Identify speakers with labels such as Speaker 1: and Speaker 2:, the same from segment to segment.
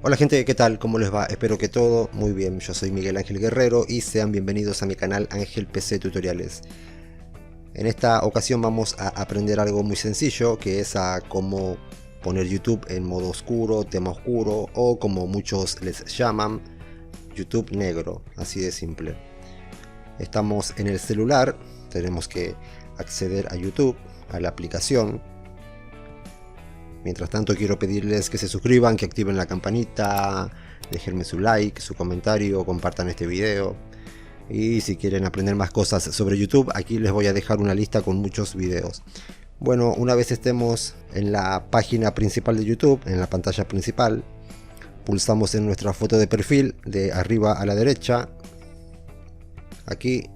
Speaker 1: Hola gente, ¿qué tal? ¿Cómo les va? Espero que todo muy bien. Yo soy Miguel Ángel Guerrero y sean bienvenidos a mi canal Ángel PC Tutoriales. En esta ocasión vamos a aprender algo muy sencillo, que es a cómo poner YouTube en modo oscuro, tema oscuro o como muchos les llaman, YouTube negro, así de simple. Estamos en el celular, tenemos que acceder a YouTube, a la aplicación. Mientras tanto quiero pedirles que se suscriban, que activen la campanita, déjenme su like, su comentario, compartan este video. Y si quieren aprender más cosas sobre YouTube, aquí les voy a dejar una lista con muchos videos. Bueno, una vez estemos en la página principal de YouTube, en la pantalla principal, pulsamos en nuestra foto de perfil de arriba a la derecha, aquí.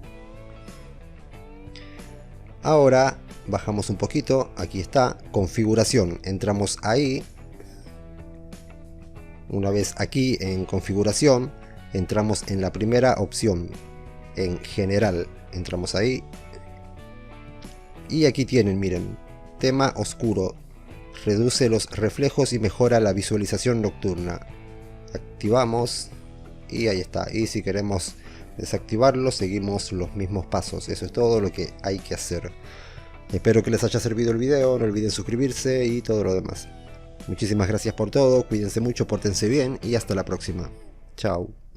Speaker 1: Ahora bajamos un poquito, aquí está, configuración, entramos ahí. Una vez aquí en configuración, entramos en la primera opción, en general, entramos ahí. Y aquí tienen, miren, tema oscuro, reduce los reflejos y mejora la visualización nocturna. Activamos y ahí está. Y si queremos desactivarlo, seguimos los mismos pasos. Eso es todo lo que hay que hacer. Espero que les haya servido el video, no olviden suscribirse y todo lo demás. Muchísimas gracias por todo, cuídense mucho, pórtense bien y hasta la próxima. Chao.